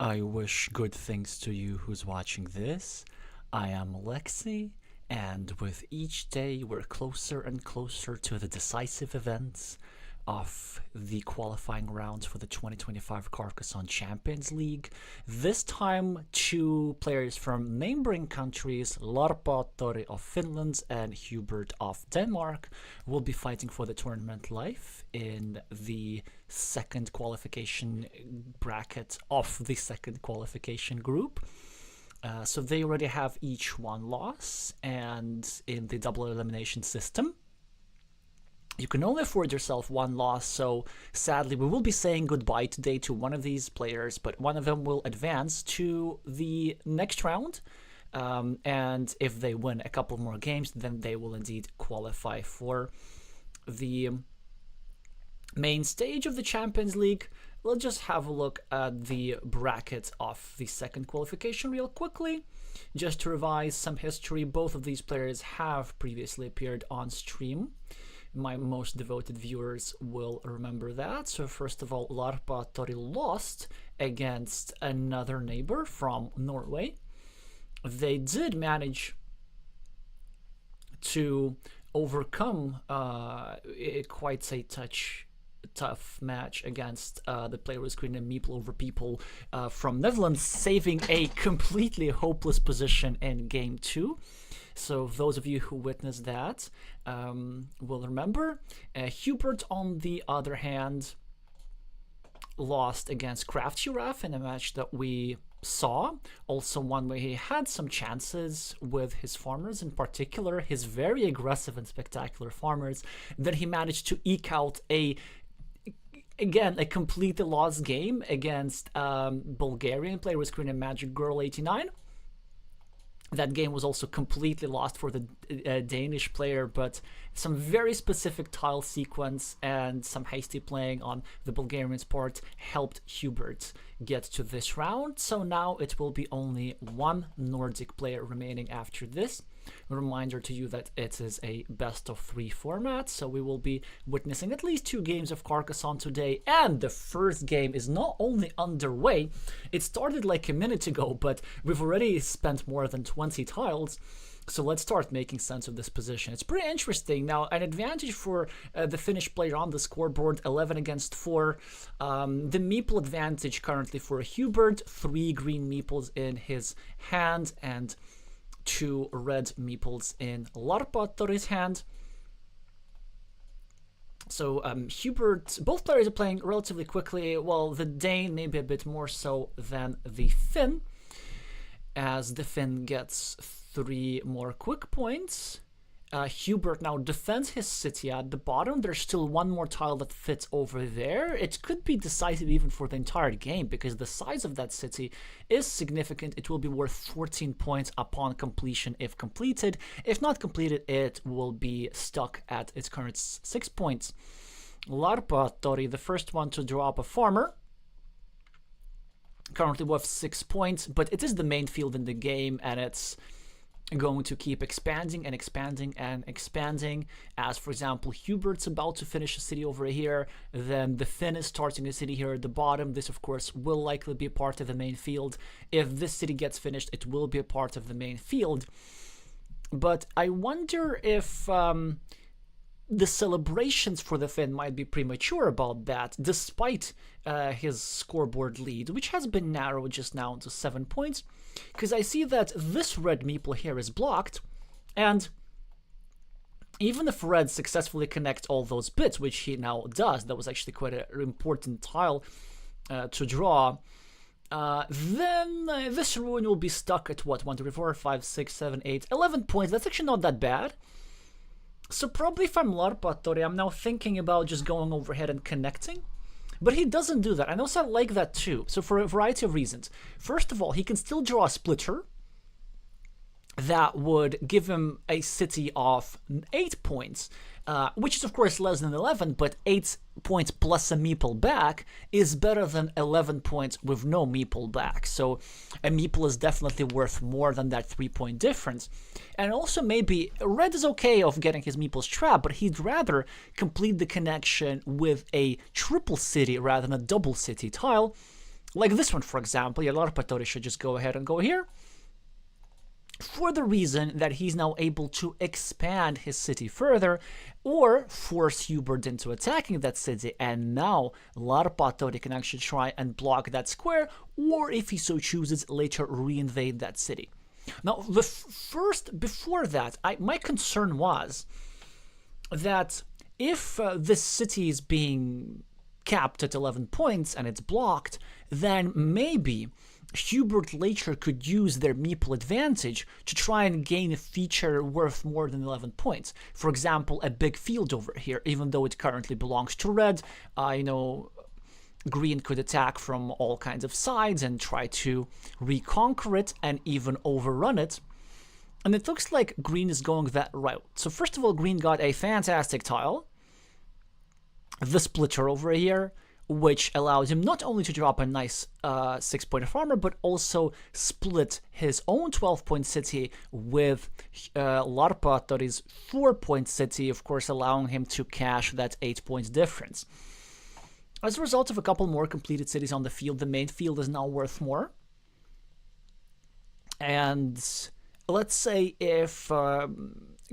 I wish good things to you who's watching this. I am Alexey, and with each day we're closer and closer to the decisive events of the qualifying rounds for the 2025 Carcassonne Champions League. This time, two players from neighboring countries, Larpaattori of Finland and Hubert of Denmark, will be fighting for the tournament life in the second qualification bracket of the second qualification group. So they already have each one loss, and in the double elimination system, you can only afford yourself one loss, so sadly we will be saying goodbye today to one of these players, but one of them will advance to the next round, and if they win a couple more games, then they will indeed qualify for the main stage of the Champions League. Let's just have a look at the bracket of the second qualification real quickly. Just to revise some history, both of these players have previously appeared on stream. My most devoted viewers will remember that. So first of all, Larpaattori lost against another neighbor from Norway. They did manage to overcome quite a tough match against the player who's creating a meeple over people from Netherlands, saving a completely hopeless position in game 2. So those of you who witnessed that will remember. Hubert, on the other hand, lost against Craft Giraffe in a match that we saw. Also one where he had some chances with his farmers, in particular his very aggressive and spectacular farmers. Then he managed to eke out a completely lost game against Bulgarian player was creating a Magic Girl 89. That game was also completely lost for the Danish player, but some very specific tile sequence and some hasty playing on the Bulgarian's part helped Hubert get to this round. So now it will be only one Nordic player remaining after this. A reminder to you that it is a best of 3 format, so we will be witnessing at least 2 games of Carcassonne today, and the first game is not only underway, it started like a minute ago, but we've already spent more than 20 tiles. So let's start making sense of this position. It's pretty interesting. Now, an advantage for the Finnish player on the scoreboard, 11 against 4. The meeple advantage currently for Hubert, 3 green meeples in his hand and 2 red meeples in Larpaattori's hand. So Hubert, both players are playing relatively quickly. Well, the Dane maybe a bit more so than the Finn, as the Finn gets 3 more quick points. Hubert now defends his city at the bottom. There's still one more tile that fits over there. It could be decisive even for the entire game, because the size of that city is significant. It will be worth 14 points upon completion if completed. If not completed, it will be stuck at its current 6 points. Larpaattori, the first one to draw up a farmer, currently worth 6 points, but it is the main field in the game, and it's going to keep expanding and expanding and expanding. As for example, Hubert's about to finish a city over here, then the Finn is starting a city here at the bottom. This of course will likely be a part of the main field. If this city gets finished, it will be a part of the main field. But I wonder if the celebrations for the Finn might be premature about that, despite his scoreboard lead, which has been narrowed just now to 7 points, because I see that this red meeple here is blocked, and even if red successfully connects all those bits, which he now does, that was actually quite an important tile to draw, then this ruin will be stuck at what, 1, 2, 3, 4, 5, 6, 7, 8, 11 points. That's actually not that bad. So probably if I'm Larpaattori, I'm now thinking about just going overhead and connecting. But he doesn't do that. I also like that too. So for a variety of reasons. First of all, he can still draw a splitter that would give him a city of 8 points, which is of course less than 11, but 8 points plus a meeple back is better than 11 points with no meeple back. So a meeple is definitely worth more than that 3-point difference. And also maybe red is okay of getting his meeples trapped, but he'd rather complete the connection with a triple city rather than a double city tile. Like this one, for example. Yeah, Larpaattori should just go ahead and go here, for the reason that he's now able to expand his city further or force Hubert into attacking that city, and now Larpaattori can actually try and block that square, or if he so chooses, later reinvade that city. Now, before that, my concern was that if this city is being capped at 11 points and it's blocked, then maybe Hubert later could use their meeple advantage to try and gain a feature worth more than 11 points. For example, a big field over here, even though it currently belongs to red. Green could attack from all kinds of sides and try to reconquer it and even overrun it. And it looks like green is going that route. So first of all, green got a fantastic tile, the splitter over here, which allows him not only to drop a nice 6-point farmer, but also split his own 12-point city with Larpaattori's 4-point city, of course allowing him to cash that 8 points difference. As a result of a couple more completed cities on the field, the main field is now worth more. And let's say if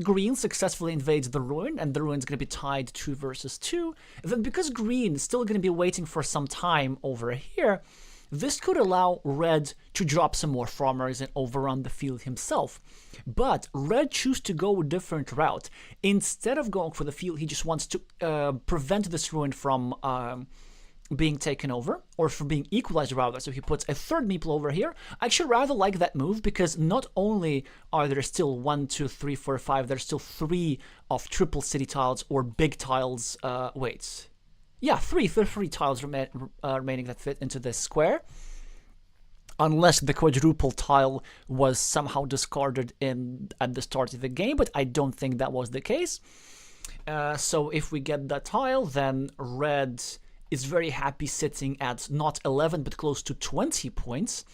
green successfully invades the ruin, and the ruin's going to be tied 2 versus 2, then because green is still going to be waiting for some time over here, this could allow red to drop some more farmers and overrun the field himself. But red chooses to go a different route. Instead of going for the field, he just wants to prevent this ruin from being taken over, or from being equalized rather. So he puts a third meeple over here. I actually rather like that move, because not only are there still 1, 2, 3, 4, 5, there's still 3 of triple city tiles or big tiles. Wait. Yeah, 3 tiles remaining that fit into this square. Unless the quadruple tile was somehow discarded at the start of the game, but I don't think that was the case. So if we get that tile, then red is very happy sitting at not 11, but close to 20 points.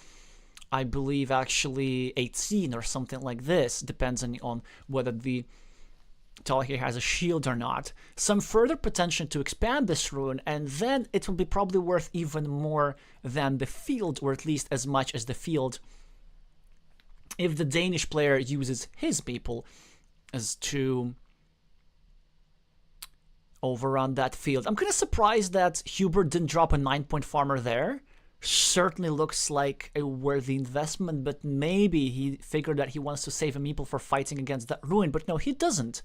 I believe actually 18 or something like this, depending on whether the tile here has a shield or not. Some further potential to expand this ruin, and then it will be probably worth even more than the field, or at least as much as the field, if the Danish player uses his people as to overrun that field. I'm kind of surprised that Hubert didn't drop a 9-point farmer there. Certainly looks like a worthy investment, but maybe he figured that he wants to save a meeple for fighting against that ruin, but no, he doesn't.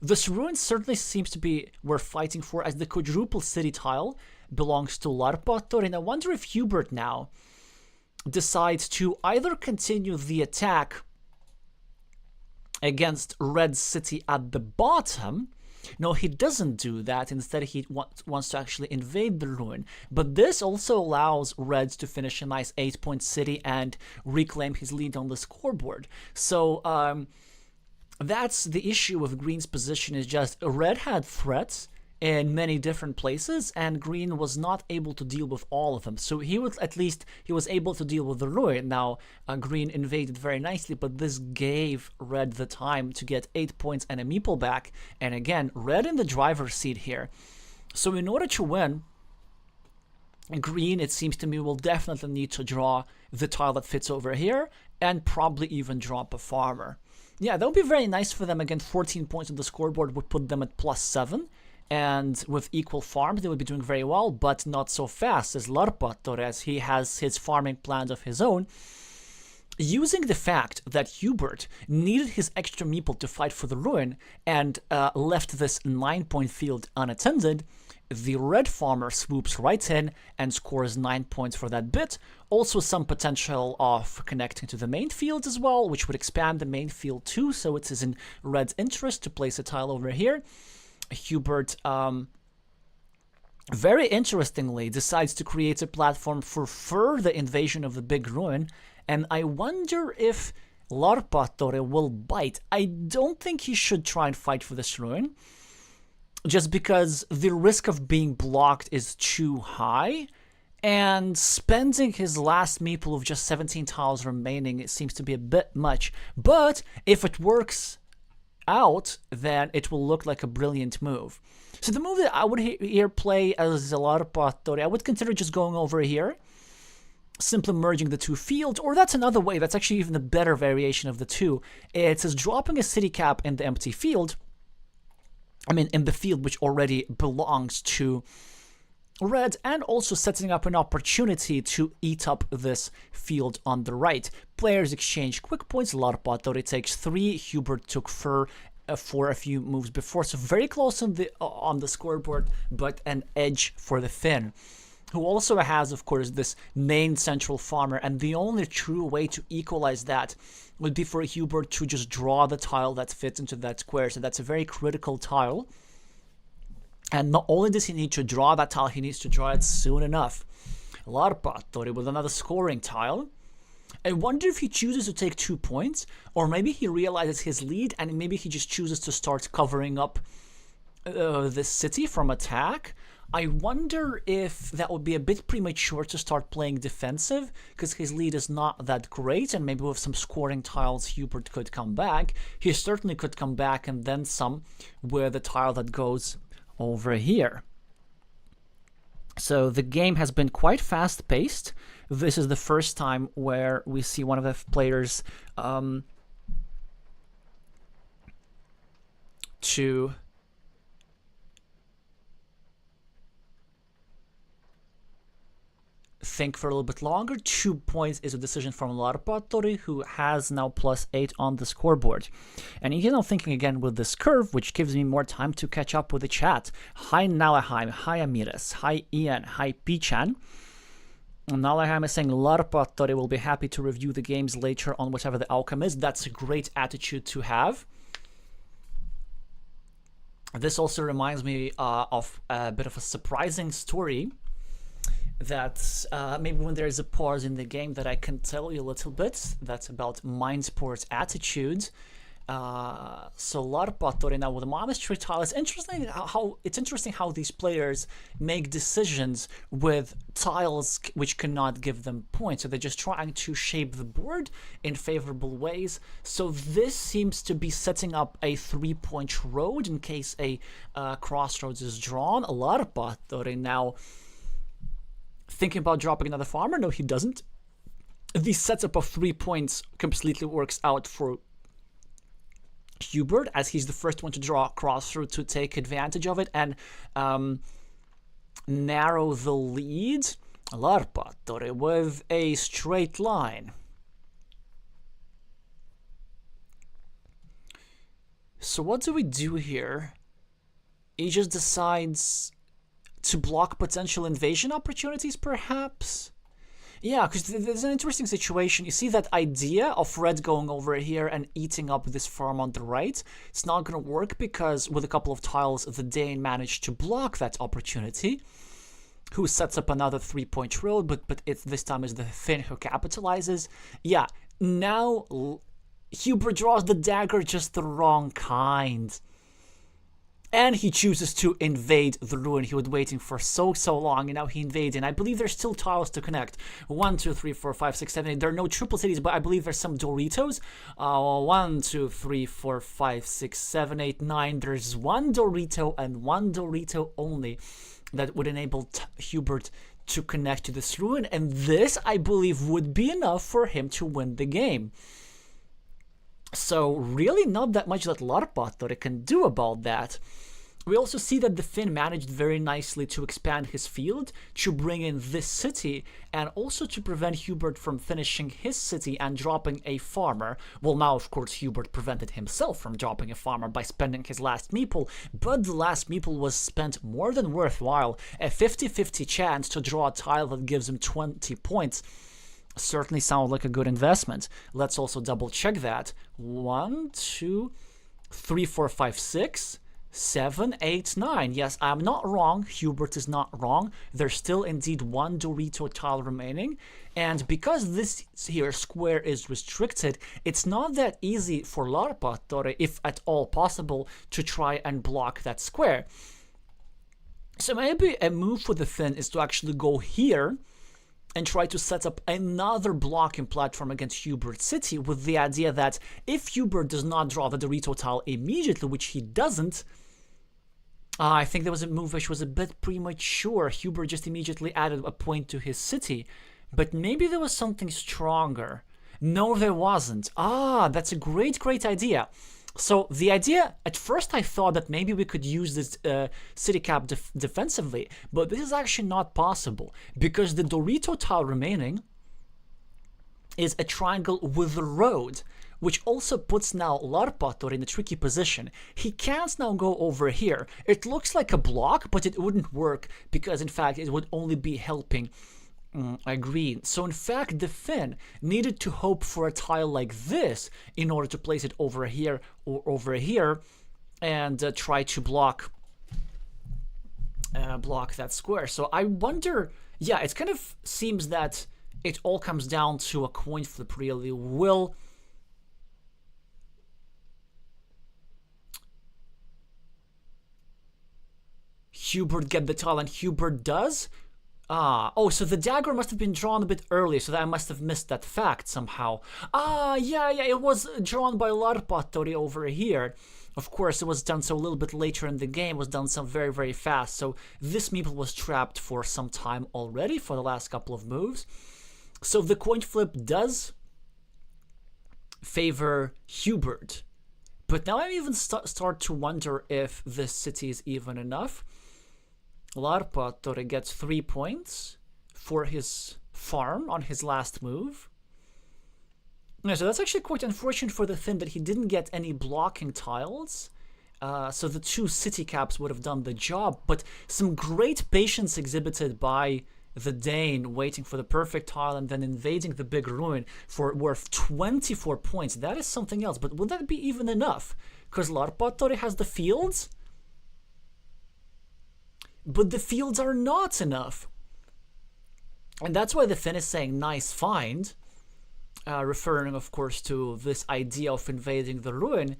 This ruin certainly seems to be worth fighting for, as the quadruple city tile belongs to Larpaattori, and I wonder if Hubert now decides to either continue the attack against red city at the bottom. No, he doesn't do that. Instead, he wants to actually invade the ruin. But this also allows Reds to finish a nice 8-point city and reclaim his lead on the scoreboard. So that's the issue with Green's position, is just Red had threats in many different places, and Green was not able to deal with all of them. So he was able to deal with the ruin. Now, Green invaded very nicely, but this gave Red the time to get 8 points and a meeple back. And again, Red in the driver's seat here. So in order to win, Green, it seems to me, will definitely need to draw the tile that fits over here, and probably even drop a farmer. Yeah, that would be very nice for them. Again, 14 points on the scoreboard would put them at +7. And with equal farms, they would be doing very well, but not so fast as Larpaattori, as he has his farming plans of his own. Using the fact that Hubert needed his extra meeple to fight for the ruin and left this 9-point field unattended, the red farmer swoops right in and scores 9 points for that bit. Also some potential of connecting to the main field as well, which would expand the main field too, so it is in red's interest to place a tile over here. Hubert, very interestingly, decides to create a platform for further invasion of the big ruin, and I wonder if Larpaattori will bite. I don't think he should try and fight for this ruin, just because the risk of being blocked is too high, and spending his last meeple of just 17 tiles remaining, it seems to be a bit much. But if it works out, then it will look like a brilliant move. So the move that I would here play as Larpaattori, I would consider just going over here simply merging the two fields, or that's another way, that's actually even a better variation of the two. It says dropping a city cap in the empty field, in the field which already belongs to red, and also setting up an opportunity to eat up this field on the right. Players exchange quick points. Larpaattori takes 3, Hubert took 4 for a few moves before, so very close on the scoreboard, but an edge for the Finn, who also has, of course, this main central farmer, and the only true way to equalize that would be for Hubert to just draw the tile that fits into that square, so that's a very critical tile. And not only does he need to draw that tile, he needs to draw it soon enough. Larpaattori with another scoring tile. I wonder if he chooses to take 2 points, or maybe he realizes his lead and maybe he just chooses to start covering up this city from attack. I wonder if that would be a bit premature to start playing defensive, because his lead is not that great, and maybe with some scoring tiles Hubert could come back. He certainly could come back and then some with the tile that goes over here. So the game has been quite fast-paced. This is the first time where we see one of the players to think for a little bit longer. 2 points is a decision from Larpaattori, who has now +8 on the scoreboard. And he's now thinking again with this curve, which gives me more time to catch up with the chat. Hi Nalaheim, hi Amiris, hi Ian, hi Pichan. Nalaheim is saying Larpaattori will be happy to review the games later on whatever the outcome is. That's a great attitude to have. This also reminds me of a bit of a surprising story that maybe when there is a pause in the game that I can tell you a little bit. That's about Mindsport's attitude. So Larpaattori now with the monastery tile. It's interesting how these players make decisions with tiles which cannot give them points. So they're just trying to shape the board in favorable ways. So this seems to be setting up a 3-point road in case a crossroads is drawn. Larpaattori now thinking about dropping another farmer. No, he doesn't. The setup of 3 points completely works out for Hubert, as he's the first one to draw a crossroad to take advantage of it and narrow the lead. Larpaattori with a straight line. So what do we do here? He just decides to block potential invasion opportunities, perhaps? Yeah, because there's an interesting situation. You see that idea of red going over here and eating up this farm on the right? It's not going to work because with a couple of tiles, the Dane managed to block that opportunity, who sets up another 3-point road, but this time is the Finn who capitalizes. Yeah, now Hubert draws the dagger, just the wrong kind. And he chooses to invade the ruin. He was waiting for so long, and now he invades. And I believe there's still tiles to connect. 1, 2, 3, 4, 5, 6, 7, 8. There are no triple cities, but I believe there's some Doritos. 1, 2, 3, 4, 5, 6, 7, 8, 9. There's 1 Dorito and 1 Dorito only that would enable Hubert to connect to this ruin. And this, I believe, would be enough for him to win the game. So really not that much that Larpaattori can do about that. We also see that the Finn managed very nicely to expand his field, to bring in this city, and also to prevent Hubert from finishing his city and dropping a farmer. Well, now, of course, Hubert prevented himself from dropping a farmer by spending his last meeple, but the last meeple was spent more than worthwhile. A 50-50 chance to draw a tile that gives him 20 points. Certainly sounds like a good investment. Let's also double check that. 1, 2, 3, 4, 5, 6, 7, 8, 9. Yes, I'm not wrong. Hubert is not wrong. There's still indeed 1 Dorito tile remaining. And because this here square is restricted, it's not that easy for Larpaattori, if at all possible, to try and block that square. So maybe a move for the Finn is to actually go here and try to set up another blocking platform against Hubert's city, with the idea that if Hubert does not draw the Dorito tile immediately, which he doesn't, I think there was a move which was a bit premature. Hubert just immediately added a point to his city. But maybe there was something stronger. No, there wasn't. Ah, that's a great idea. So the idea, at first I thought that maybe we could use this city cap defensively, but this is actually not possible because the Dorito tile remaining is a triangle with a road, which also puts now Larpaattori in a tricky position. He can't now go over here. It looks like a block, but it wouldn't work because in fact it would only be helping green. So in fact the Finn needed to hope for a tile like this in order to place it over here or over here and try to block that square. So I wonder, yeah, it kind of seems that it all comes down to a coin flip really. Will Hubert get the tile? And Hubert does? Oh, so the dagger must have been drawn a bit earlier, so that I must have missed that fact somehow. Yeah, it was drawn by Larpaattori over here. Of course, it was done so a little bit later in the game, was done so very fast, so this meeple was trapped for some time already, for the last couple of moves. So the coin flip does favor Hubert. But now I even start to wonder if this city is even enough. Larpaattori gets 3 points for his farm on his last move. Yeah, so that's actually quite unfortunate for the Finn that he didn't get any blocking tiles. So the 2 city caps would have done the job, but some great patience exhibited by the Dane, waiting for the perfect tile and then invading the big ruin for worth 24 points. That is something else, but would that be even enough? Because Larpaattori has the fields, but the fields are not enough. And that's why the Finn is saying nice find, referring of course to this idea of invading the ruin.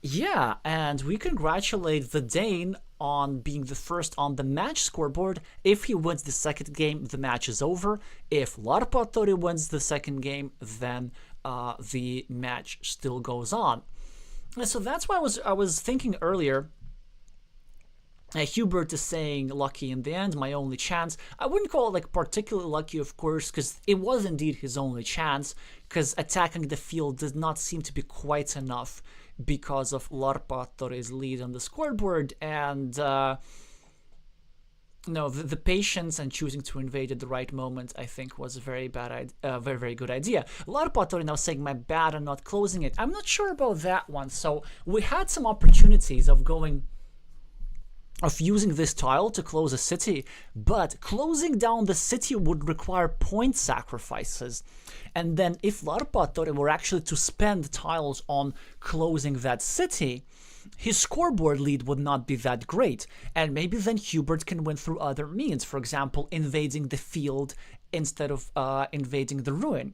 Yeah, and we congratulate the Dane on being the first on the match scoreboard. If he wins the second game, the match is over. If Larpaattori wins the second game, then the match still goes on. And so that's why I was thinking earlier. Hubert is saying lucky in the end, my only chance. I wouldn't call it like particularly lucky, of course, because it was indeed his only chance, because attacking the field did not seem to be quite enough because of Larpaattori's lead on the scoreboard, and no, the patience and choosing to invade at the right moment, I think, was a very good idea. Larpaattori now saying, my bad, I'm not closing it. I'm not sure about that one. So we had some opportunities of using this tile to close a city, but closing down the city would require point sacrifices. And then if Larpaattori were actually to spend tiles on closing that city, his scoreboard lead would not be that great, and maybe then Hubert can win through other means, for example, invading the field instead of invading the ruin.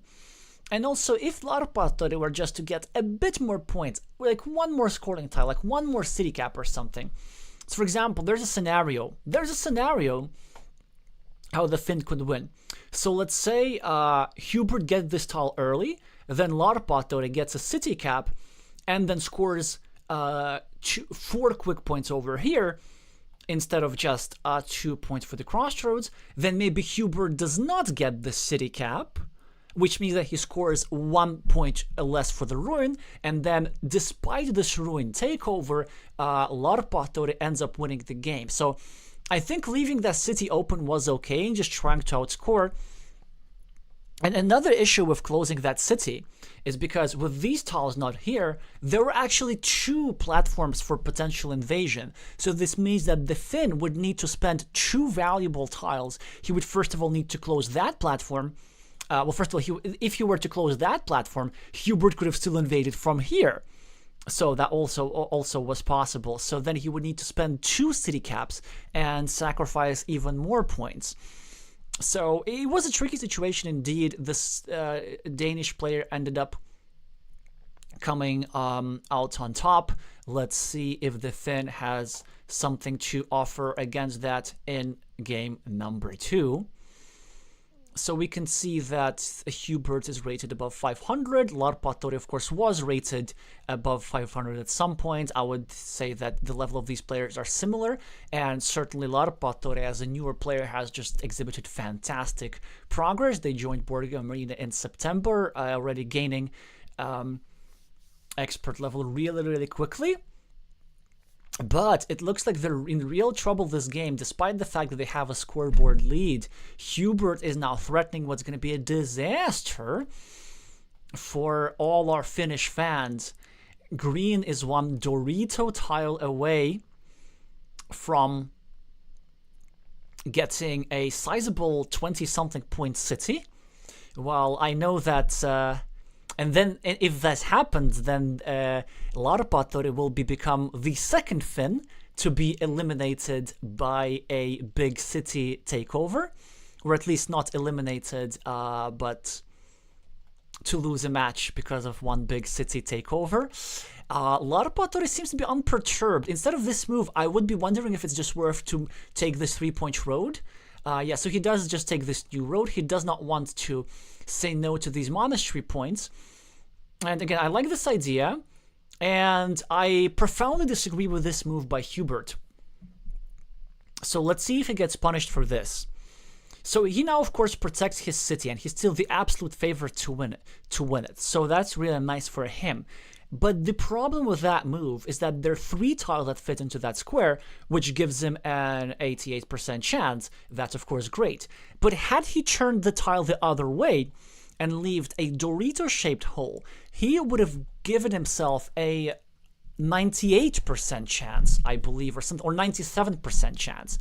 And also, if Larpaattori were just to get a bit more points, like one more scoring tile, like one more city cap or something. So for example, there's a scenario how the Finn could win. So let's say Hubert gets this tile early, then Larpaattori gets a city cap, and then scores 4 quick points over here instead of just 2 points for the crossroads. Then maybe Hubert does not get the city cap, which means that he scores 1 point less for the ruin, and then despite this ruin takeover, Larpaattori ends up winning the game. So I think leaving that city open was okay and just trying to outscore. And another issue with closing that city is because with these tiles not here, there were actually 2 platforms for potential invasion. So this means that the Finn would need to spend 2 valuable tiles. He would first of all need to close that platform. Well, first of all, if he were to close that platform, Hubert could have still invaded from here. So that also was possible. So then he would need to spend 2 city caps and sacrifice even more points. So it was a tricky situation indeed. This Danish player ended up coming out on top. Let's see if the Finn has something to offer against that in game number 2. So we can see that Hubert is rated above 500. Larpaattori, of course, was rated above 500 at some point. I would say that the level of these players are similar, and certainly Larpaattori, as a newer player, has just exhibited fantastic progress. They joined Board Game Arena in September, already gaining expert level really, really quickly. But it looks like they're in real trouble this game, despite the fact that they have a scoreboard lead. Hubert is now threatening what's going to be a disaster for all our Finnish fans. Green is one Dorito tile away from getting a sizable 20-something point city. Well, I know that... and then, if that happens, then Larpaattori will become the second Finn to be eliminated by a big city takeover, or at least not eliminated, but to lose a match because of one big city takeover. Larpaattori seems to be unperturbed. Instead of this move, I would be wondering if it's just worth to take this 3-point road. Yeah, so he does just take this new road. He does not want to say no to these monastery points. And again, I like this idea, and I profoundly disagree with this move by Hubert. So let's see if he gets punished for this. So he now, of course, protects his city, and he's still the absolute favorite to win it. So that's really nice for him. But the problem with that move is that there are 3 tiles that fit into that square, which gives him an 88% chance. That's, of course, great. But had he turned the tile the other way and left a Dorito-shaped hole, he would have given himself a 98% chance, I believe, or something, or 97% chance.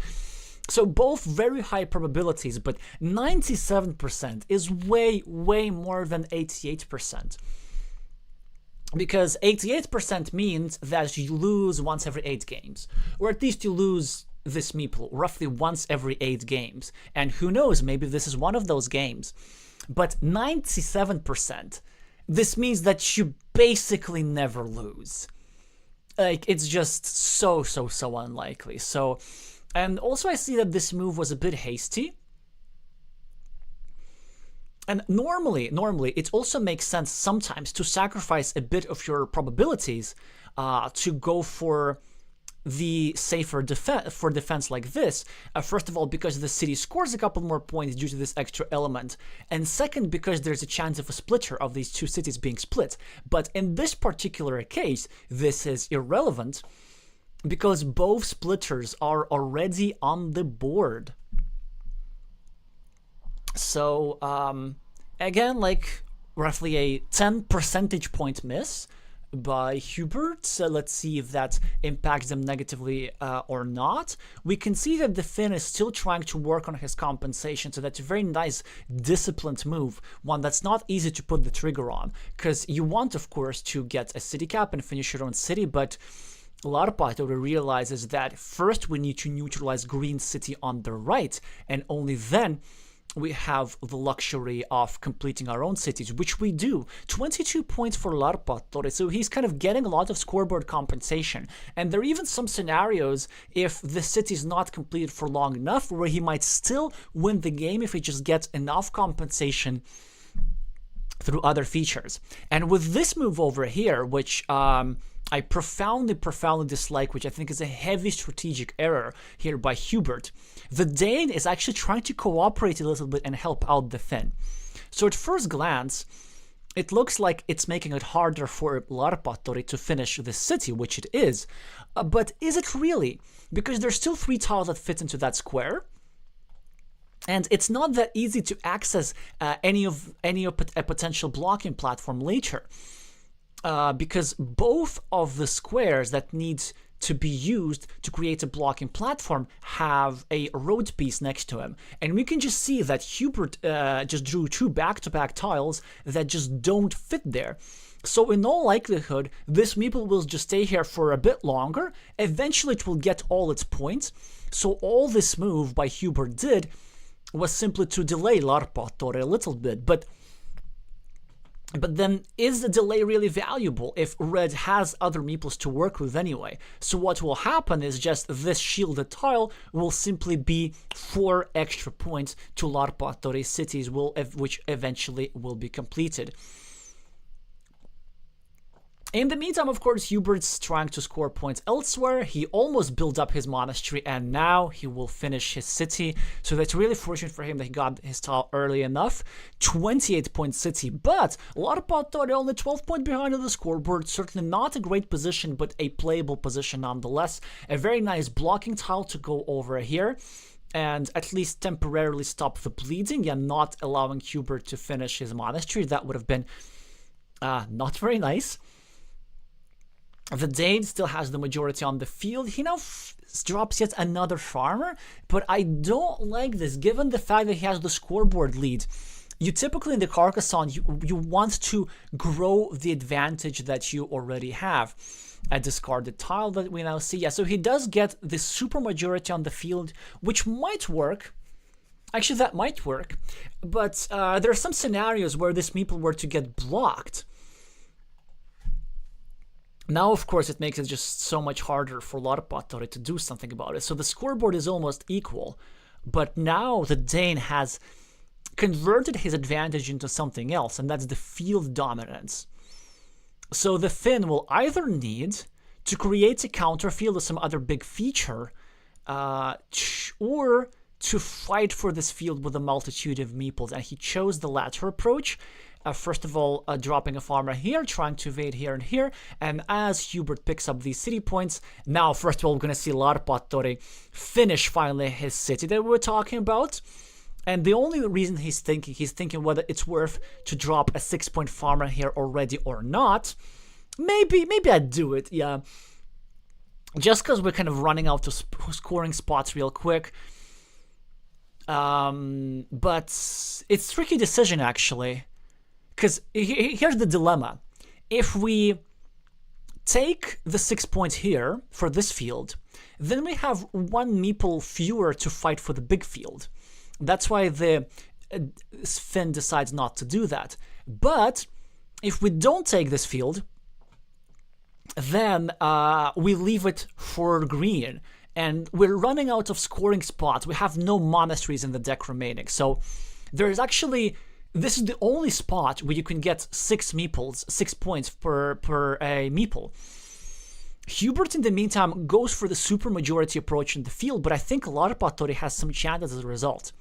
So both very high probabilities, but 97% is way, way more than 88%. Because 88% means that you lose once every 8 games. Or at least you lose this meeple roughly once every 8 games. And who knows, maybe this is one of those games. But 97%, this means that you basically never lose. Like, it's just so unlikely. So, and also I see that this move was a bit hasty. And normally, it also makes sense sometimes to sacrifice a bit of your probabilities to go for the safer defense like this. First of all, because the city scores a couple more points due to this extra element, and second, because there's a chance of a splitter of these 2 cities being split. But in this particular case, this is irrelevant because both splitters are already on the board. So again, like roughly a 10 percentage point miss by Hubert. So let's see if that impacts them negatively or not. We can see that the Finn is still trying to work on his compensation, so that's a very nice disciplined move, one that's not easy to put the trigger on, because you want, of course, to get a city cap and finish your own city, but Larpaattori realizes that first we need to neutralize Green City on the right, and only then we have the luxury of completing our own cities, which we do. 22 points for Larpaattori, so he's kind of getting a lot of scoreboard compensation. And there are even some scenarios, if the city is not completed for long enough, where he might still win the game if he just gets enough compensation through other features. And with this move over here, which I profoundly dislike, which I think is a heavy strategic error here by Hubert, the Dane is actually trying to cooperate a little bit and help out the Finn. So at first glance, it looks like it's making it harder for Larpaattori to finish the city, which it is. But is it really? Because there's still 3 tiles that fit into that square. And it's not that easy to access any of a potential blocking platform later. Because both of the squares that need to be used to create a blocking platform have a road piece next to him. And we can just see that Hubert just drew 2 back-to-back tiles that just don't fit there. So in all likelihood, this meeple will just stay here for a bit longer. Eventually it will get all its points. So all this move by Hubert did was simply to delay Larpaattori a little bit. But But then, is the delay really valuable if red has other meeples to work with anyway? So what will happen is just this shielded tile will simply be 4 extra points to Larpaattori cities, which eventually will be completed. In the meantime, of course, Hubert's trying to score points elsewhere. He almost built up his monastery, and now he will finish his city. So that's really fortunate for him that he got his tile early enough. 28-point city, but Larpaattori only 12 points behind on the scoreboard. Certainly not a great position, but a playable position nonetheless. A very nice blocking tile to go over here and at least temporarily stop the bleeding and not allowing Hubert to finish his monastery. That would have been not very nice. The Dane still has the majority on the field. He now drops yet another farmer, but I don't like this given the fact that he has the scoreboard lead. You typically in the Carcassonne, you want to grow the advantage that you already have. A discarded tile that we now see. Yeah, so he does get the super majority on the field, which might work. Actually, that might work, but there are some scenarios where this meeple were to get blocked. Now, of course, it makes it just so much harder for Larpaattori to do something about it. So the scoreboard is almost equal, but now the Dane has converted his advantage into something else, and that's the field dominance. So the Finn will either need to create a counter field or some other big feature, or to fight for this field with a multitude of meeples, and he chose the latter approach. First of all, dropping a farmer here, trying to evade here and here, and as Hubert picks up these city points, now first of all we're going to see Larpaattori finish finally his city that we were talking about. And the only reason he's thinking whether it's worth to drop a 6-point farmer here already or not. Maybe I'd do it, yeah. Just because we're kind of running out of scoring spots real quick. But it's a tricky decision, actually. Because here's the dilemma. If we take the 6 points here for this field, then we have 1 meeple fewer to fight for the big field. That's why the Finn decides not to do that. But if we don't take this field, then we leave it for green. And we're running out of scoring spots. We have no monasteries in the deck remaining. So there's actually... This is the only spot where you can get 6 meeples, 6 points per a meeple. Hubert, in the meantime, goes for the super majority approach in the field, but I think Larpaattori has some chance as a result.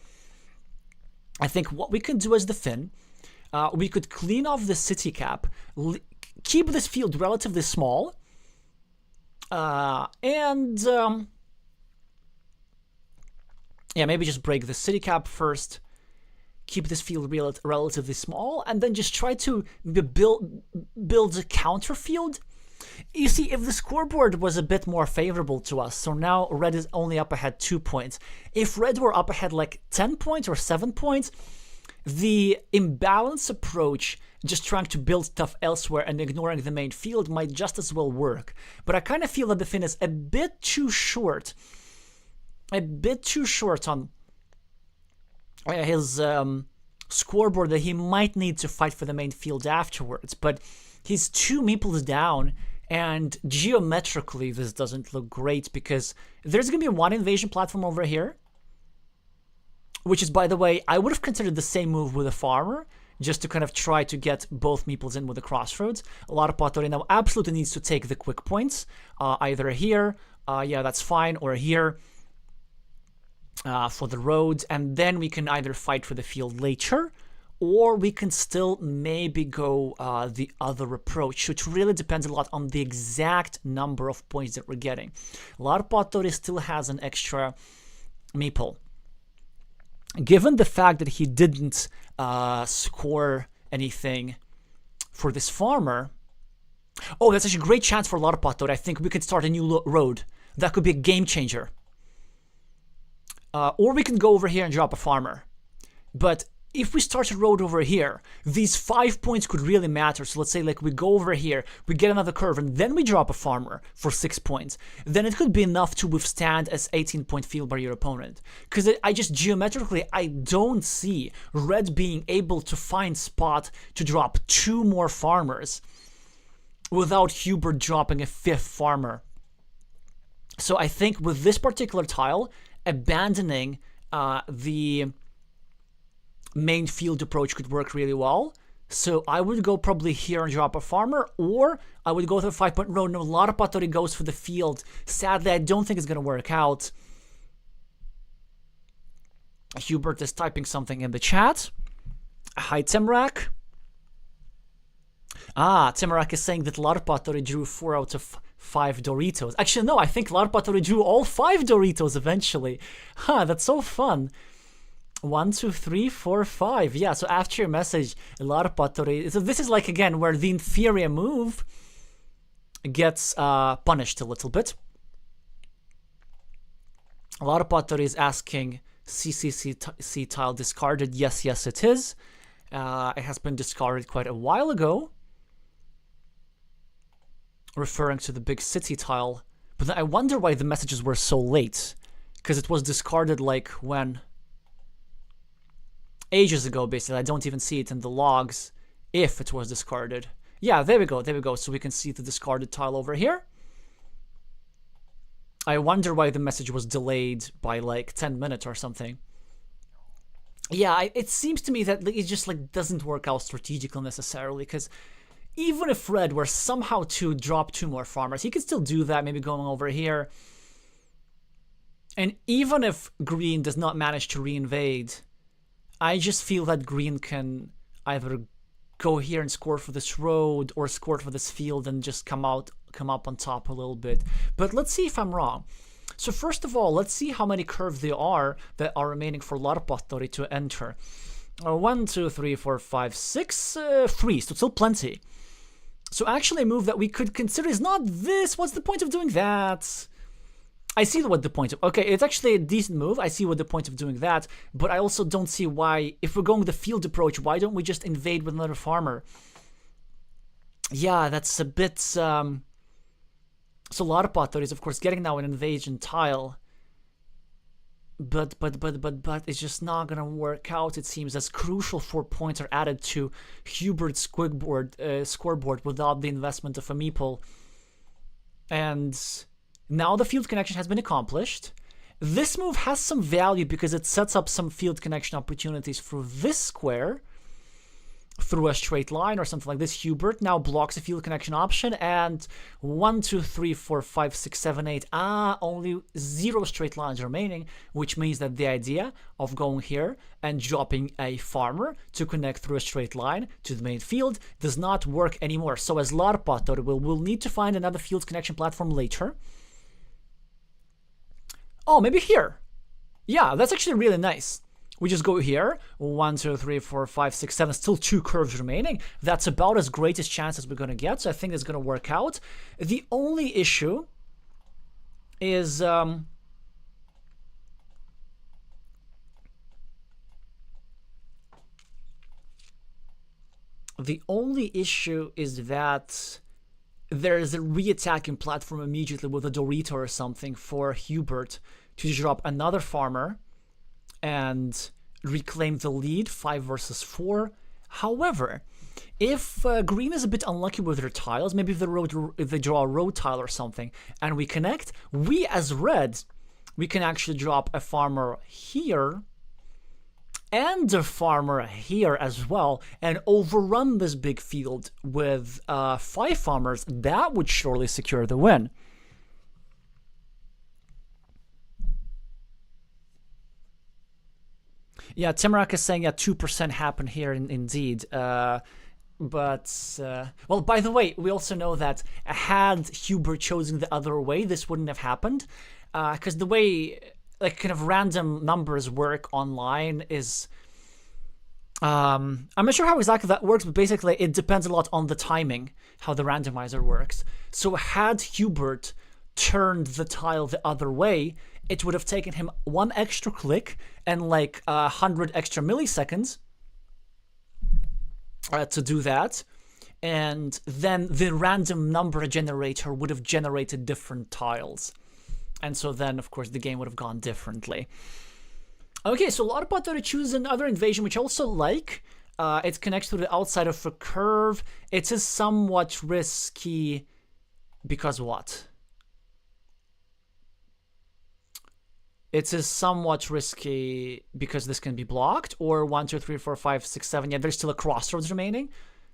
I think what we can do as the Finn, we could clean off the city cap, keep this field relatively small, and yeah, maybe just break the city cap first. Keep this field relatively small, and then just try to build a counter field. You see, if the scoreboard was a bit more favorable to us, so now red is only up ahead 2 points. If red were up ahead like 10 points or 7 points, the imbalance approach, just trying to build stuff elsewhere and ignoring the main field, might just as well work. But I kind of feel that the Finn is a bit too short on his scoreboard, that he might need to fight for the main field afterwards. But he's 2 meeples down, and geometrically this doesn't look great because there's going to be 1 invasion platform over here, which is, by the way, I would have considered the same move with a farmer, just to kind of try to get both meeples in with the crossroads. Larpaattori now absolutely needs to take the quick points, either here, yeah, that's fine, or here, for the roads, and then we can either fight for the field later, or we can still maybe go the other approach, which really depends a lot on the exact number of points that we're getting. Larpaattori still has an extra meeple. Given the fact that he didn't score anything for this farmer, oh, that's actually a great chance for Larpaattori. I think we could start a new road. That could be a game changer. Or we can go over here and drop a farmer. But if we start a road over here, these 5 points could really matter. So let's say like we go over here, we get another curve, and then we drop a farmer for 6 points. Then it could be enough to withstand as 18-point field by your opponent. Because I just geometrically, I don't see red being able to find spot to drop 2 more farmers without Hubert dropping a 5th farmer. So I think with this particular tile, abandoning the main field approach could work really well. So I would go probably here and drop a farmer, or I would go to the 5-point road. No, Larpaattori goes for the field. Sadly, I don't think it's going to work out. Hubert is typing something in the chat. Hi, Timrak. Timrak is saying that Larpaattori drew 4 out of 5 Doritos. Actually, no, I think Larpaattori drew all 5 Doritos eventually. That's so fun. 1, 2, 3, 4, 5. Yeah, so after your message, Larpaattori. So this is like, again, where the inferior move gets punished a little bit. Larpaattori is asking, CCC tile discarded? Yes, it is. It has been discarded quite a while ago. Referring to the big city tile. But then I wonder why the messages were so late. Because it was discarded like when? Ages ago, basically. I don't even see it in the logs if it was discarded. Yeah, there we go. So we can see the discarded tile over here. I wonder why the message was delayed by like 10 minutes or something. Yeah, it seems to me that it just like doesn't work out strategically necessarily, because even if red were somehow to drop 2 more farmers, he could still do that, maybe going over here. And even if green does not manage to reinvade, I just feel that green can either go here and score for this road or score for this field and just come up on top a little bit. But let's see if I'm wrong. So first of all, let's see how many curves there are that are remaining for Larpaattori to enter. 1, 2, 3, 4, 5, 6, 3. So still plenty. So actually a move that we could consider is not this. What's the point of doing that? I see what the point of... Okay, it's actually a decent move. I see what the point of doing that. But I also don't see why... If we're going the field approach, why don't we just invade with another farmer? Yeah, that's a bit... So Larpaattori is, of course, getting now an invasion tile. But it's just not going to work out, it seems, as crucial 4 points are added to Hubert's scoreboard without the investment of a meeple. And... now the field connection has been accomplished. This move has some value because it sets up some field connection opportunities for this square through a straight line or something like this. Hubert now blocks a field connection option, and 1, 2, 3, 4, 5, 6, 7, 8. Only 0 straight lines remaining, which means that the idea of going here and dropping a farmer to connect through a straight line to the main field does not work anymore. So as Larpaattori will need to find another field connection platform later. Oh, maybe here. Yeah, that's actually really nice. We just go here. 1, 2, 3, 4, 5, 6, 7. Still 2 curves remaining. That's about as great as chance as we're going to get. So I think it's going to work out. The only issue is... the only issue is that there's a re-attacking platform immediately with a Dorito or something for Hubert to drop another farmer and reclaim the lead, 5 versus 4. However, if green is a bit unlucky with their tiles, maybe if they draw a road tile or something, and we connect, we as red, we can actually drop a farmer here and a farmer here as well, and overrun this big field with 5 farmers. That would surely secure the win. Yeah, Timrak is saying, yeah, 2% happened here indeed. Well, by the way, we also know that had Hubert chosen the other way, this wouldn't have happened. Because the way, like, kind of random numbers work online is... I'm not sure how exactly that works, but basically it depends a lot on the timing, how the randomizer works. So had Hubert turned the tile the other way, it would have taken him 1 extra click and like 100 extra milliseconds to do that. And then the random number generator would have generated different tiles. And so then, of course, the game would have gone differently. Okay, so Larpaattori chooses another invasion, which I also like. It connects to the outside of a curve. It is somewhat risky because what? It is somewhat risky because this can be blocked, or 1, 2, 3, 4, 5, 6, 7. Yeah, there's still a crossroads remaining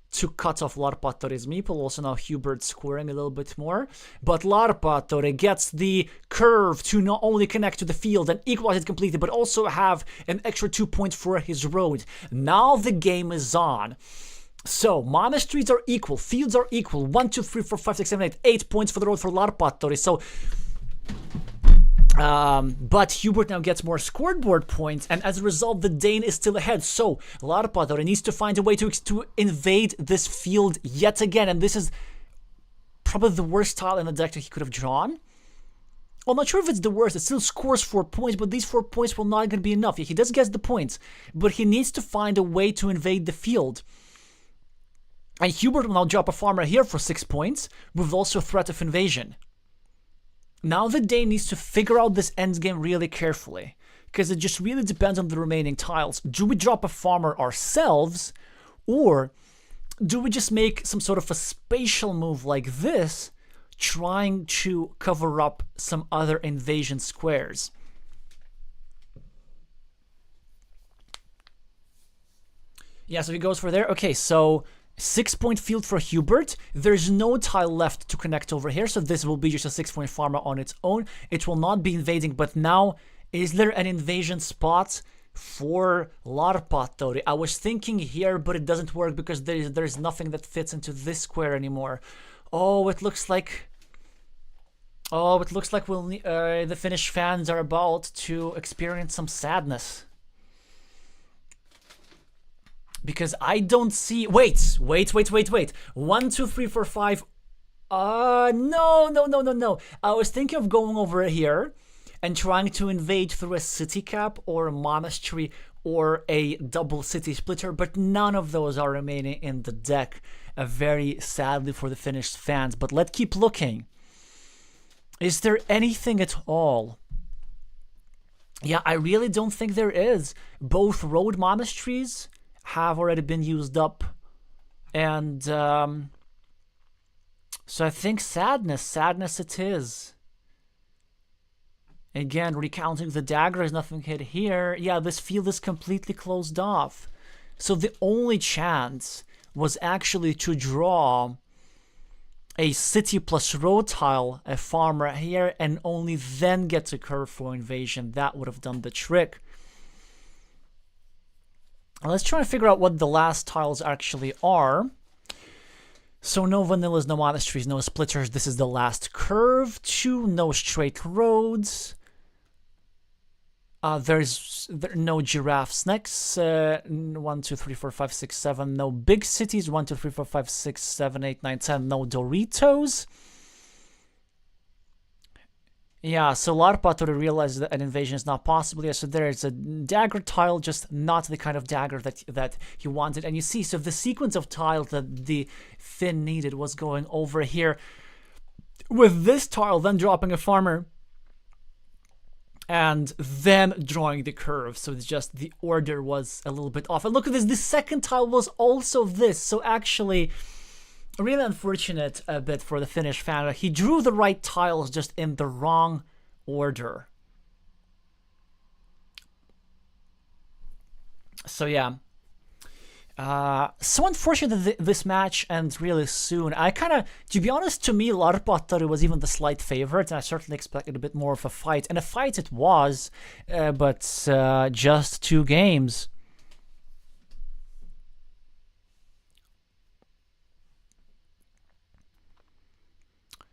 to cut off Larpaattori's meeple. Also now Hubert scoring a little bit more. But Larpaattori gets the curve to not only connect to the field and equalize it completely, but also have an extra 2 points for his road. Now the game is on. So, monasteries are equal, fields are equal. 1, 2, 3, 4, 5, 6, 7, 8. 8 points for the road for Larpaattori. So, but Hubert now gets more scoreboard points, and as a result, the Dane is still ahead. So, Larpaattori needs to find a way to invade this field yet again, and this is probably the worst tile in the deck that he could have drawn. Well, I'm not sure if it's the worst. It still scores 4 points, but these 4 points will not going to be enough. Yeah, he does get the points, but he needs to find a way to invade the field. And Hubert will now drop a farmer here for 6 points, with also threat of invasion. Now the Dane needs to figure out this endgame really carefully, because it just really depends on the remaining tiles. Do we drop a farmer ourselves, or do we just make some sort of a spatial move like this, trying to cover up some other invasion squares? Yeah, so he goes for there. Okay, so 6-point field for Hubert. There's no tile left to connect over here, so this will be just a 6-point farmer on its own. It will not be invading, but now, is there an invasion spot for Larpaattori? I was thinking here, but it doesn't work because there's nothing that fits into this square anymore. Oh, it looks like... Oh, it looks like the Finnish fans are about to experience some sadness. Because I don't see... Wait. 1, 2, 3, 4, 5. No. I was thinking of going over here and trying to invade through a city cap or a monastery or a double city splitter, but none of those are remaining in the deck. Very sadly for the Finnish fans. But let's keep looking. Is there anything at all? Yeah, I really don't think there is. Both road monasteries have already been used up, and so I think sadness it is. Again, recounting the dagger, is nothing hit here. Yeah, this field is completely closed off, so the only chance was actually to draw a city plus road tile, a farmer here, and only then get a curve for invasion. That would have done the trick. Let's try and figure out what the last tiles actually are. So no vanillas, no monasteries, no splitters. This is the last curve. 2, no straight roads. There's no giraffes next. 1, 2, 3, 4, 5, 6, 7. No big cities. 1, 2, 3, 4, 5, 6, 7, 8, 9, 10. No Doritos. Yeah, so Larpaattori realizes that an invasion is not possible. Yeah, so there's a dagger tile, just not the kind of dagger that he wanted. And you see, so the sequence of tiles that the Finn needed was going over here. With this tile, then dropping a farmer, and then drawing the curve. So it's just the order was a little bit off. And look at this, the second tile was also this. So actually... really unfortunate a bit for the Finnish fan. He drew the right tiles just in the wrong order. So yeah. So unfortunate that this match ends really soon. I kind of, to be honest, to me, Larpaattori was even the slight favorite, and I certainly expected a bit more of a fight. And a fight it was, but just 2 games.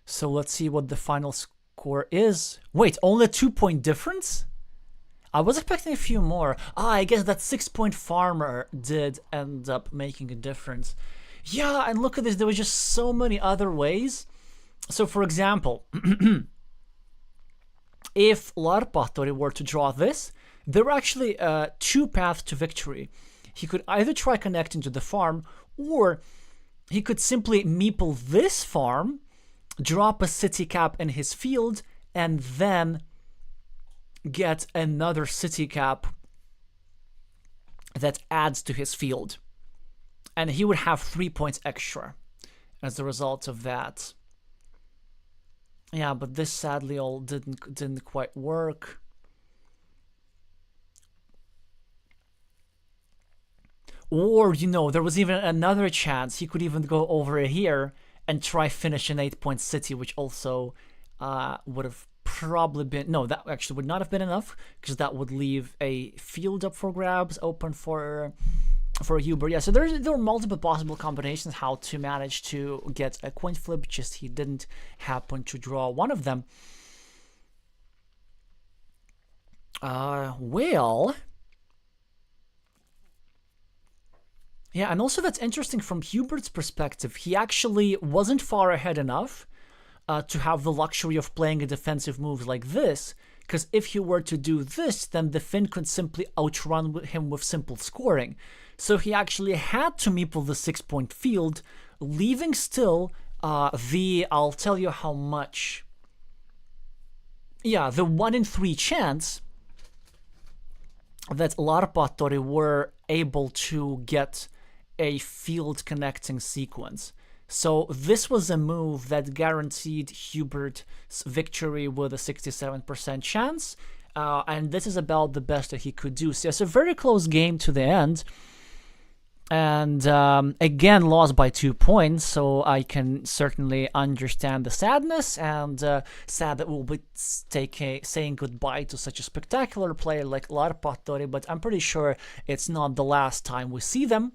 So let's see what the final score is. Wait, only a 2-point difference? I was expecting a few more. I guess that 6-point farmer did end up making a difference. Yeah, and look at this. There were just so many other ways. So, for example, if Larpaattori were to draw this, there were actually 2 paths to victory. he could either try connecting to the farm, or he could simply meeple this farm, drop a city cap in his field, and then get another city cap that adds to his field. And he would have 3 points extra as a result of that. Yeah, but this sadly all didn't quite work. Or, you know, there was even another chance. He could even go over here and try finish an 8-point city, which also would have probably been... No, that actually would not have been enough, because that would leave a field up for grabs open for Hubert. Yeah, so there were multiple possible combinations how to manage to get a coin flip, just he didn't happen to draw one of them. Well... Yeah, and also that's interesting from Hubert's perspective. He actually wasn't far ahead enough to have the luxury of playing a defensive move like this, because if he were to do this, then the Finn could simply outrun him with simple scoring. So he actually had to meeple the 6-point field, leaving still I'll tell you how much. Yeah, the 1 in 3 chance that Larpaattori were able to get a field connecting sequence. So this was a move that guaranteed Hubert's victory with a 67% chance, and this is about the best that he could do. So it's a very close game to the end, and again lost by 2 points, so I can certainly understand the sadness, and sad that we'll be saying goodbye to such a spectacular player like Larpaattori, but I'm pretty sure it's not the last time we see them.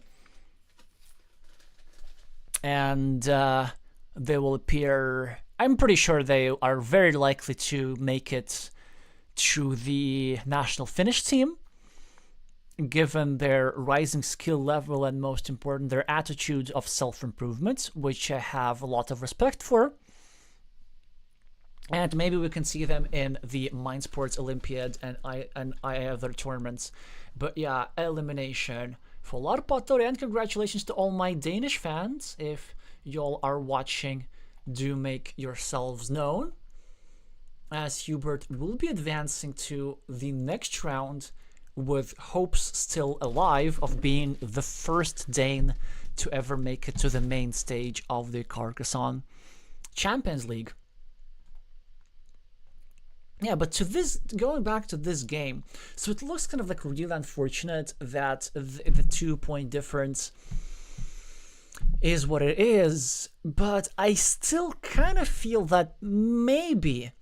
And they will appear... I'm pretty sure they are very likely to make it to the national Finnish team, given their rising skill level and, most important, their attitude of self-improvement, which I have a lot of respect for. And maybe we can see them in the Mind Sports Olympiad and other tournaments. But yeah, elimination for Larpaattori, and congratulations to all my Danish fans. If y'all are watching, do make yourselves known, as Hubert will be advancing to the next round with hopes still alive of being the first Dane to ever make it to the main stage of the Carcassonne Champions League. Yeah, but going back to this game, so it looks kind of like really unfortunate that the 2-point difference is what it is, but I still kind of feel that maybe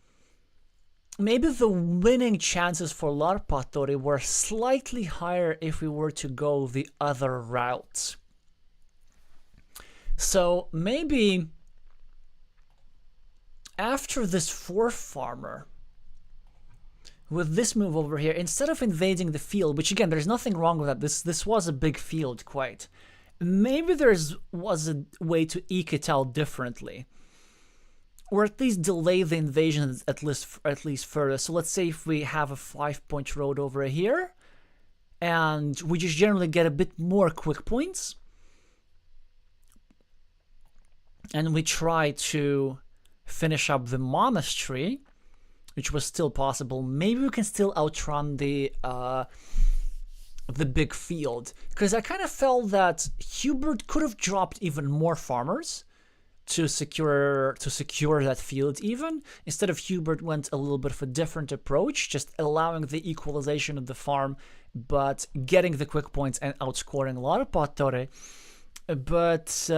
the winning chances for Larpaattori were slightly higher if we were to go the other route. So maybe after this 4th farmer, with this move over here, instead of invading the field, which again, there's nothing wrong with that, this was a big field quite, maybe was a way to eke it out differently, or at least delay the invasion at least further. So let's say if we have a 5-point road over here, and we just generally get a bit more quick points, and we try to finish up the monastery, which was still possible. Maybe we can still outrun the big field, because I kind of felt that Hubert could have dropped even more farmers to secure that field. Even instead of Hubert went a little bit of a different approach, just allowing the equalization of the farm, but getting the quick points and outscoring Larpaattori. But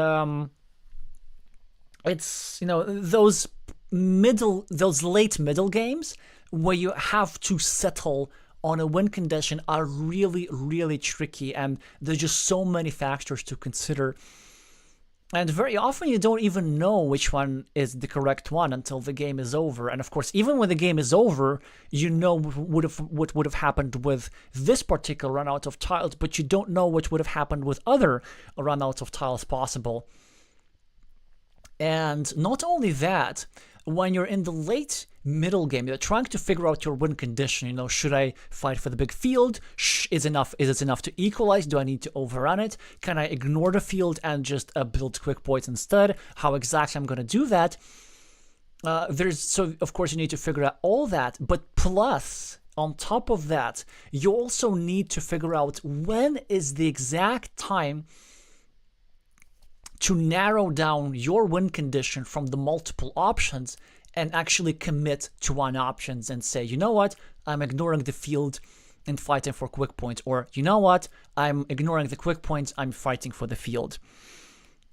it's, you know, those late middle games where you have to settle on a win condition are really, really tricky, and there's just so many factors to consider. And very often you don't even know which one is the correct one until the game is over. And of course, even when the game is over, you know what would have happened with this particular run out of tiles, but you don't know what would have happened with other run outs of tiles possible. And not only that, when you're in the late middle game. You're trying to figure out your win condition. You know, should I fight for the big field? Is it enough to equalize? Do I need to overrun it? Can I ignore the field and just build quick points instead? How exactly I'm going to do that? So of course you need to figure out all that, but plus on top of that, you also need to figure out when is the exact time to narrow down your win condition from the multiple options and actually commit to one option and say, you know what, I'm ignoring the field and fighting for quick points, or you know what, I'm ignoring the quick points, I'm fighting for the field.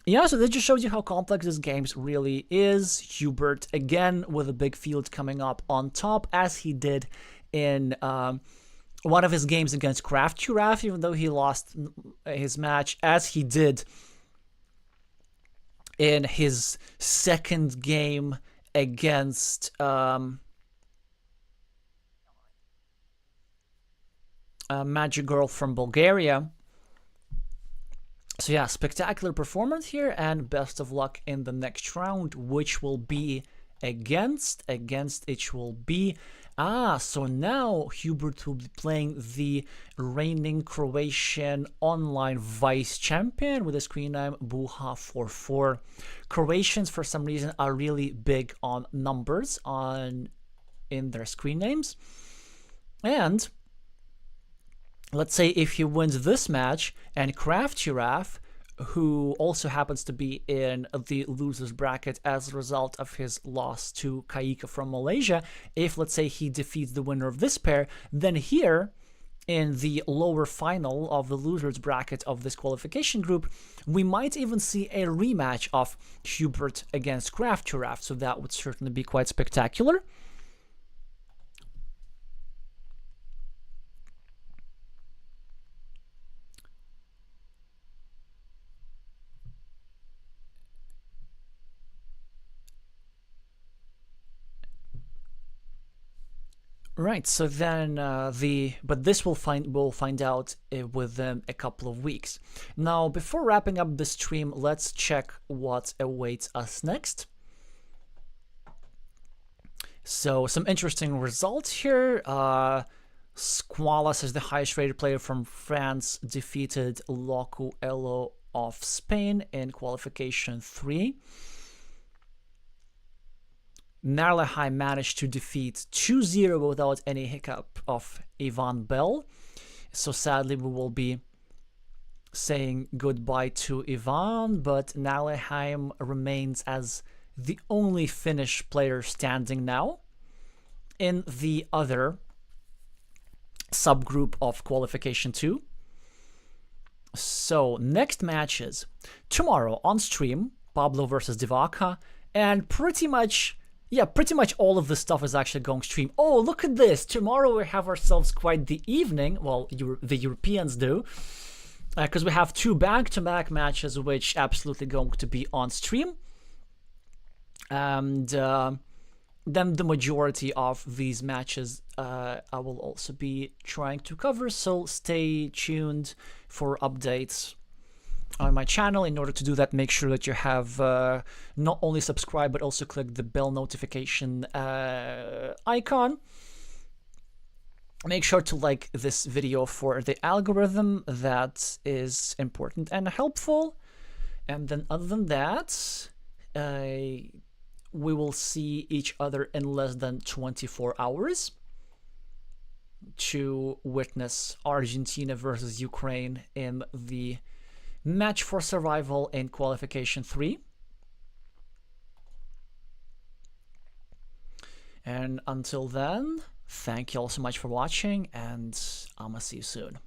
Yeah, so that just shows you how complex this game really is. Hubert, again, with a big field coming up on top, as he did in one of his games against Kraft even though he lost his match, as he did in his second game against Magic Girl from Bulgaria. So yeah, spectacular performance here, and best of luck in the next round, which will be against it will be so now Hubert will be playing the reigning Croatian online vice champion with a screen name Buha44. Croatians for some reason are really big on numbers in their screen names, and let's say if he wins this match and Kraft Giraffe, who also happens to be in the losers bracket as a result of his loss to Kaika from Malaysia, if let's say he defeats the winner of this pair, then here in the lower final of the losers bracket of this qualification group, we might even see a rematch of Hubert against Kraft Giraffe, so that would certainly be quite spectacular. Right, so then but this we'll find out within a couple of weeks. Now, before wrapping up the stream, let's check what awaits us next. So some interesting results here. Squalas, as the highest rated player from France, defeated Loco Elo of Spain in qualification 3. Narlehai managed to defeat 2-0 without any hiccup of Ivan Bell. So sadly, we will be saying goodbye to Ivan, but Narlehai remains as the only Finnish player standing now in the other subgroup of qualification 2. So next matches tomorrow on stream, Pablo versus Divaka, and pretty much all of the stuff is actually going stream. Oh, look at this! Tomorrow we have ourselves quite the evening. Well, the Europeans do, because we have 2 back-to-back matches, which absolutely going to be on stream. And then the majority of these matches I will also be trying to cover. So stay tuned for updates on my channel. In order to do that, make sure that you have not only subscribe but also click the bell notification icon. Make sure to like this video for the algorithm. That is important and helpful. And then other than that, we will see each other in less than 24 hours to witness Argentina versus Ukraine in the match for survival in qualification 3. And until then, thank you all so much for watching, and I'ma see you soon.